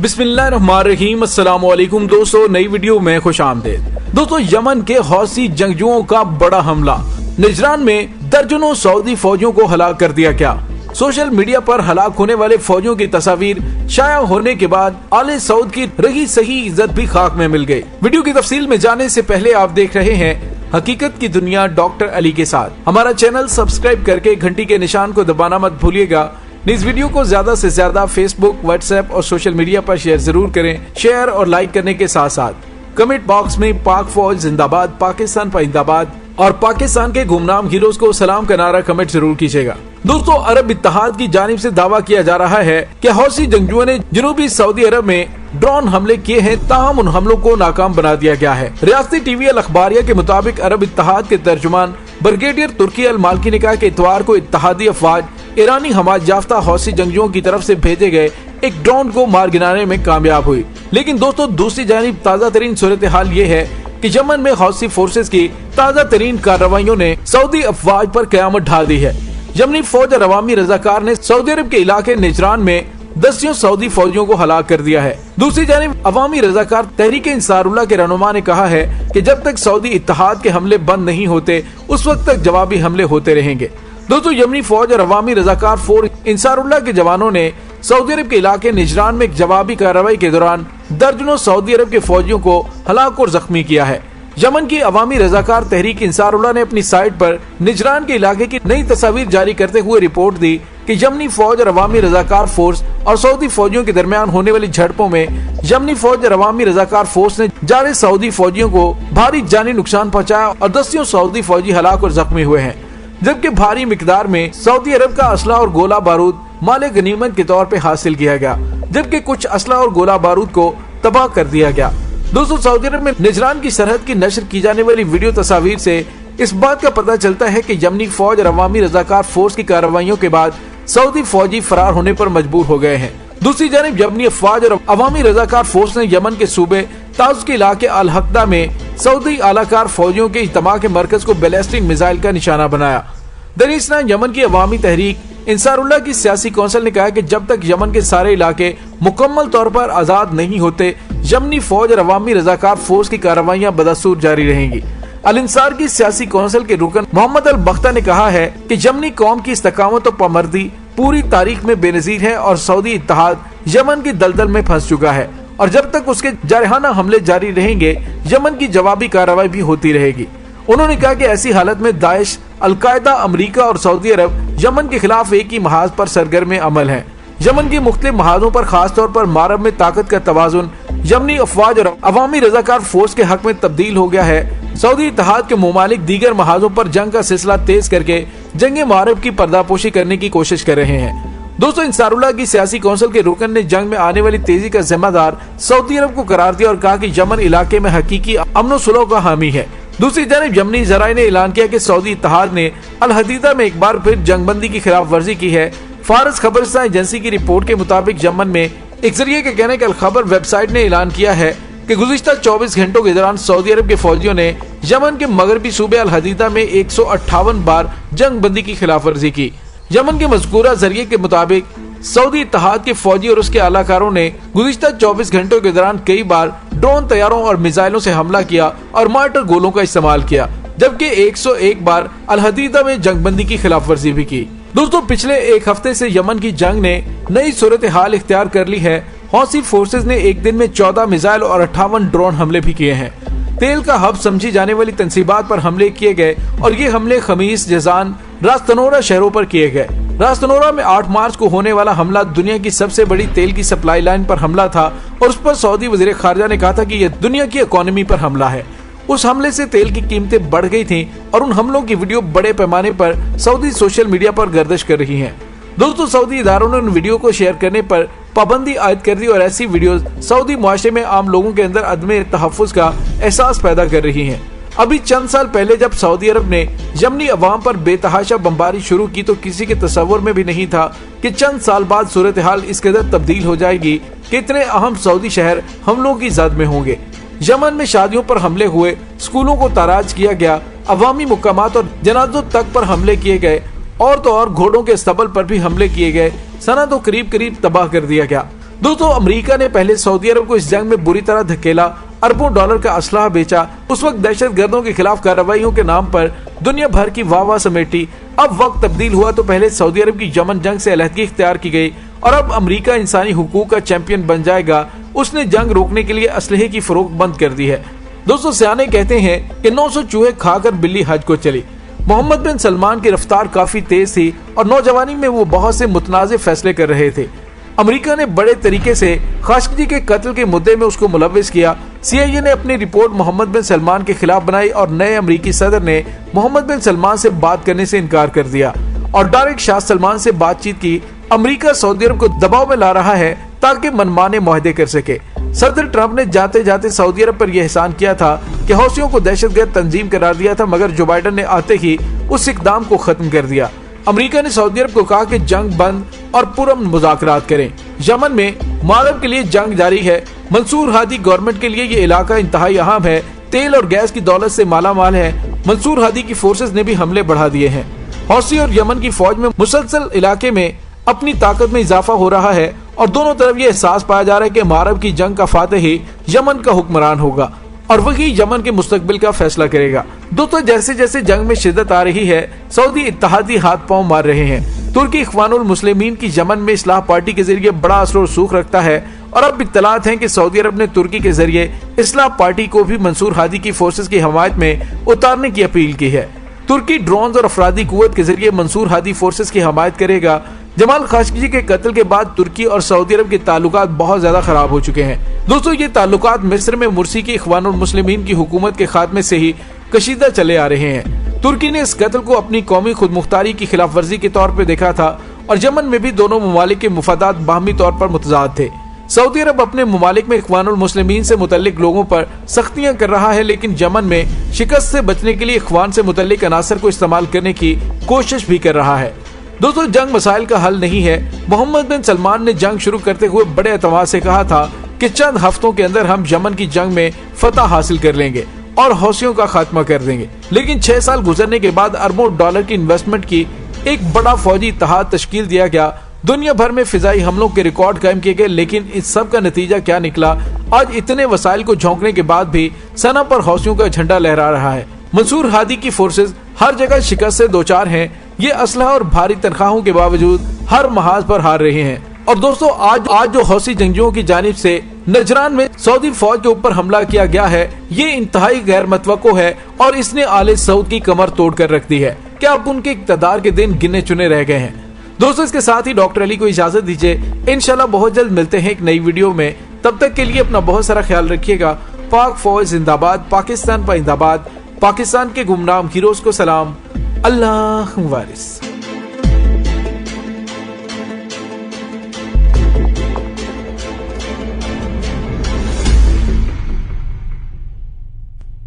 बिस्मिल्लाहिर्रहमानिर्रहीम। अस्सलाम वालेकुम दोस्तों, नई वीडियो में खुश आमदीद। दोस्तों, यमन के हौसी जंगजुओं का बड़ा हमला, निजरान में दर्जनों सऊदी फौजियों को हलाक कर दिया गया। सोशल मीडिया पर हलाक होने वाले फौजियों की तस्वीर शाया होने के बाद आले सऊद की रही सही इज्जत भी खाक में मिल गई। वीडियो की तफसील में जाने से पहले आप देख रहे हैं हकीकत की दुनिया डॉक्टर अली के साथ। हमारा चैनल सब्सक्राइब करके घंटी के निशान को दबाना मत भूलिएगा। इस वीडियो को ज्यादा से ज्यादा फेसबुक, व्हाट्सएप और सोशल मीडिया पर शेयर जरूर करें। शेयर और लाइक करने के साथ साथ कमेंट बॉक्स में पाक फौज जिंदाबाद, पाकिस्तान पाइंदाबाद और पाकिस्तान के गुमनाम हीरोज को सलाम का नारा कमेंट जरूर कीजिएगा। दोस्तों, अरब इत्तेहाद की जानिब से दावा किया जा रहा है कि हौसी जंगजुओं ने जनूबी सऊदी अरब में ड्रोन हमले किए हैं, ताहम उन हमलों को नाकाम बना दिया गया है। रियासती टीवी अल अखबारिया के मुताबिक अरब इत्तेहाद के तर्जुमान ब्रिगेडियर तुर्की अल मालकी ने कहा कि इतवार को इत्तेहादी अफवाज ईरानी हमाज याफ्ता हौसी जंगजुओं की तरफ से भेजे गए एक ड्रोन को मार गिराने में कामयाब हुई। लेकिन दोस्तों, दूसरी जानिब ताज़ा तरीन सूरत हाल ये है कि यमन में हौसी फोर्सेस की ताज़ा तरीन कार्रवाइयों ने सऊदी अफवाज पर कयामत ढाल दी है। यमनी फौज और अवामी रजाकार ने सऊदी अरब के इलाके निजरान में दसियों सऊदी फौजियों को हलाक कर दिया है। दूसरी जानिब अवामी रजाकार तहरीक इंसारुल्लाह के रहनुमा ने कहा है कि जब तक सऊदी इत्तेहाद के हमले बंद नहीं होते उस वक्त तक जवाबी हमले होते रहेंगे। दोस्तों, यमनी फौज और अवामी रजाकार फोर्स इंसारुल्लाह के जवानों ने सऊदी अरब के इलाके निजरान में एक जवाबी कार्रवाई के दौरान दर्जनों सऊदी अरब के फौजियों को हलाक और जख्मी किया है। यमन की अवामी रजाकार तहरीक इंसारुल्लाह ने अपनी साइट पर निजरान के इलाके की नई तस्वीर जारी करते हुए रिपोर्ट दी कि यमनी फौज और अवामी रजाकार फोर्स और सऊदी फौजियों के दरमियान होने वाली झड़पों में यमनी फौज और अवामी रजाकार फोर्स ने जारे सऊदी फौजियों को भारी जानी नुकसान पहुंचाया और दसियों सऊदी फौजी हलाक और जख्मी हुए हैं, जबकि भारी मिकदार में सऊदी अरब का असला और गोला बारूद माले गनीमत के तौर पे हासिल किया गया, जबकि कुछ असला और गोला बारूद को तबाह कर दिया गया। दोस्तों, सऊदी अरब में निजरान की सरहद की नशर की जाने वाली वीडियो तस्वीर से इस बात का पता चलता है कि यमनी फौज और अवामी रजाकार फोर्स की कार्रवाइयों के बाद सऊदी फौजी फरार होने पर मजबूर हो गए हैं। दूसरी जानिब यमनी अफवाज और अवामी रजाकार फोर्स ने यमन के सूबे ताउस के इलाके अल हक्दा में सऊदी आलाकार फौजियों के इज्तिमा के मरकज को बैलिस्टिक मिसाइल का निशाना बनाया। दरअसल यमन की अवामी तहरीक इंसारुल्लाह की सियासी कौंसिल ने कहा कि जब तक यमन के सारे इलाके मुकम्मल तौर पर आजाद नहीं होते यमनी फौज और अवामी रजाकार फोर्स की कार्रवाइयां बदस्तूर जारी रहेंगी। अल इंसार की सियासी कौंसिल के रुकन मोहम्मद अल बख्ता ने कहा है कि यमनी कौम की इस्तकामत और पामर्दी पूरी तारीख में बेनजीर है और सऊदी इत्तेहाद यमन की दलदल में फंस चुका है और जब तक उसके जारहाना हमले जारी रहेंगे यमन की जवाबी कार्रवाई भी होती रहेगी। उन्होंने कहा कि ऐसी हालत में दाइश, अलकायदा, अमरीका और सऊदी अरब यमन के खिलाफ एक ही महाज पर सरगर्म अमल है। यमन के मुख्तलिफ महाजों पर खासतौर पर मारब में ताकत का तवाजुन यमनी अफवाज और अवामी रजाकार फोर्स के हक में तब्दील हो गया है। सऊदी इत्तेहाद के मुमालिक दीगर महाजों पर जंग का सिलसिला तेज करके जंग मारब की पर्दापोशी करने की कोशिश कर रहे हैं। दोस्तों, इंसारुल्लाह की सियासी कौंसिल के रुकन ने जंग में आने वाली तेजी का जिम्मेदार सऊदी अरब को करार दिया और कहा कि यमन इलाके में हकीकी अमन सुलह का हामी है। दूसरी जानिब यमनी जराए ने ऐलान किया कि सऊदी इत्तेहाद ने अल हदीदा में एक बार फिर जंगबंदी की खिलाफ वर्जी की है। फारस खबरसां एजेंसी की रिपोर्ट के मुताबिक यमन में एक जरिए के कहने के अल खबर वेबसाइट ने ऐलान किया है कि गुज़िश्ता 24 घंटों के दौरान सऊदी अरब के फौजियों ने यमन के मगरबी सूबे अल हदीदा में 158 बार जंगबंदी की खिलाफ वर्जी की। यमन के मज़कूरा जरिए के मुताबिक सऊदी इत्तेहाद के फौजी और उसके आलाकारों ने गुज़िश्ता 24 घंटों के दौरान कई बार ड्रोन, तैयारों और मिसाइलों से हमला किया और मार्टर गोलों का इस्तेमाल किया, जबकि 101 बार अल हदीदा में जंगबंदी की खिलाफ वर्जी भी की। दोस्तों, पिछले एक हफ्ते से यमन की जंग ने नई सूरत हाल इख्तियार कर ली है। हौसी फोर्सेज ने एक दिन में 14 मिसाइल और 58 ड्रोन हमले भी किए हैं। तेल का हब समझी जाने वाली तंसीबात पर हमले किए गए और ये हमले खमीस, जजान, रास्तनोरा शहरों पर किए गए। रास्तनोरा में 8 मार्च को होने वाला हमला दुनिया की सबसे बड़ी तेल की सप्लाई लाइन पर हमला था और उस पर सऊदी वजीर खारजा ने कहा था कि यह दुनिया की इकोनॉमी पर हमला है। उस हमले से तेल की कीमतें बढ़ गई थीं और उन हमलों की वीडियो बड़े पैमाने पर सऊदी सोशल मीडिया पर गर्दिश कर रही हैं। दोस्तों, सऊदी इदारों ने उन वीडियो को शेयर करने पर पाबंदी आयद कर दी और ऐसी वीडियोस सऊदी मुआशरे में आम लोगों के अंदर अदम तहफ़्फ़ुज़ का एहसास पैदा कर रही हैं। अभी चंद साल पहले जब सऊदी अरब ने यमनी अवाम पर बेतहाशा बमबारी शुरू की तो किसी के तसव्वुर में भी नहीं था कि चंद साल बाद सूरत हाल इस कदर तब्दील हो जाएगी कि इतने अहम सऊदी शहर हमलों की जद में होंगे। यमन में शादियों पर हमले हुए, स्कूलों को ताराज किया गया, अवामी मुकामात और जनाजों तक पर हमले किए गए और तो और घोड़ों के स्तबल पर भी हमले किए गए। सना तो करीब करीब तबाह कर दिया गया। दोस्तों अमेरिका ने पहले सऊदी अरब को इस जंग में बुरी तरह धकेला, अरबों डॉलर का असलहा बेचा, उस वक्त दहशत गर्दों के खिलाफ कार्रवाइयों के नाम पर दुनिया भर की वाह समेटी। अब वक्त तब्दील हुआ तो पहले सऊदी अरब की यमन जंग से अलहदगी इख्तियार की गई और अब अमेरिका इंसानी हुकूक का चैंपियन बन जाएगा। उसने जंग रोकने के लिए असलहे की फरोख्त बंद कर दी है। दोस्तों सियाने कहते हैं कि 900 चूहे खाकर बिल्ली हज को चली। मोहम्मद बिन सलमान की रफ्तार काफी तेज थी और नौजवानी में वो बहुत से मुतनाज़े फैसले कर रहे थे। अमेरिका ने बड़े तरीके से खाशगी के कत्ल के मुद्दे में उसको मुलव्विस किया। CIA ने अपनी रिपोर्ट मोहम्मद बिन सलमान के खिलाफ बनाई और नए अमेरिकी सदर ने मोहम्मद बिन सलमान से बात करने से इनकार कर दिया और डायरेक्ट शाह सलमान से बातचीत की। अमेरिका सऊदी अरब को दबाव में ला रहा है ताकि मनमाने मुआहदे कर सके। सदर ट्रंप ने जाते जाते सऊदी अरब पर यह एहसान किया था कि हौसियों को दहशतगर्द तंजीम करार दिया था, मगर जो बाइडन ने आते ही उस इक़दाम को खत्म कर दिया। अमेरिका ने सऊदी अरब को कहा कि जंग बंद और पुरअमन मुज़ाकरात करें। यमन में मारब के लिए जंग जारी है। मंसूर हादी गवर्नमेंट के लिए ये इलाका इंतहाई अहम है, तेल और गैस की दौलत से माला माल है। मंसूर हादी की फोर्सेस ने भी हमले बढ़ा दिए हैं। हौसी और यमन की फौज में मुसलसल इलाके में अपनी ताकत में इजाफा हो रहा है और दोनों तरफ ये एहसास पाया जा रहा है कि मारब की जंग का फातह ही यमन का हुक्मरान होगा और वही यमन के मुस्तकबिल का फैसला करेगा। दोस्तों जैसे जैसे जंग में शिद्दत आ रही है, सऊदी इत्तेहादी हाथ पांव मार रहे हैं। तुर्की इख्वानुल मुस्लिमीन की यमन में इस्लाह पार्टी के जरिए बड़ा असर और सूख रखता है और अब इत्तलात हैं कि सऊदी अरब ने तुर्की के जरिए इस्लाह पार्टी को भी मंसूर हादी की फोर्सेस की हमायत में उतारने की अपील की है। तुर्की ड्रोन और अफरादी कुव्वत के जरिए मंसूर हादी फोर्सेस की हमायत करेगा। जमाल खाशोगी के कत्ल के बाद तुर्की और सऊदी अरब के ताल्लुकात बहुत ज्यादा खराब हो चुके हैं। दोस्तों ये ताल्लुकात मिस्र में मुर्सी की इख्वानुल मुस्लिमीन की हुकूमत के खात्मे से ही कशीदा चले आ रहे हैं। तुर्की ने इस कत्ल को अपनी कौमी खुद मुख्तारी की खिलाफ वर्जी के तौर पर देखा था और यमन में भी दोनों ममालिक के मुफादात बाहमी तौर पर मुतजाद थे। सऊदी अरब अपने ममालिक में इख्वानुल मुस्लिमीन से मुतल्लिक लोगों पर सख्तियां कर रहा है, लेकिन यमन में शिकस्त से बचने के लिए इख्वान से मुतल्लिक अनासर को इस्तेमाल करने की कोशिश भी कर रहा है। दोस्तों जंग मसाइल का हल नहीं है। मोहम्मद बिन सलमान ने जंग शुरू करते हुए बड़े एतमाद से कहा था कि चंद हफ्तों के अंदर हम यमन की जंग में फतह हासिल कर लेंगे और हौसियों का खात्मा कर देंगे। लेकिन 6 साल गुजरने के बाद अरबों डॉलर की इन्वेस्टमेंट की एक बड़ा फौजी इत्तेहाद तश्कील दिया गया। दुनिया भर में फिजाई हमलों के रिकॉर्ड कायम किए गए, लेकिन इस सब का नतीजा क्या निकला? आज इतने वसाइल को झोंकने के बाद भी सना पर हौसियों का झंडा लहरा रहा है। मंसूर हादी की फोर्सेस हर जगह शिकस्त से दोचार हैं। ये असलहा और भारी तनख्वाहों के बावजूद हर महाज पर हार रहे हैं। और दोस्तों आज जो हौसी जंगजुओं की जानिब से नजरान में सऊदी फौज के ऊपर हमला किया गया है, ये इंतहाई गैर मतवक्को है और इसने आले सऊद की कमर तोड़ कर रख दी है। क्या अब उनके इक़्तिदार के दिन गिने चुने रह गए हैं? दोस्तों इसके साथ ही डॉक्टर अली को इजाजत दीजिए। इंशाल्लाह बहुत जल्द मिलते हैं एक नई वीडियो में। तब तक के लिए अपना बहुत सारा ख्याल रखिएगा। पाक फौज जिंदाबाद, पाकिस्तान पाइंदाबाद, पाकिस्तान के गुमनाम हीरोज को सलाम। अल्लाह वारिस।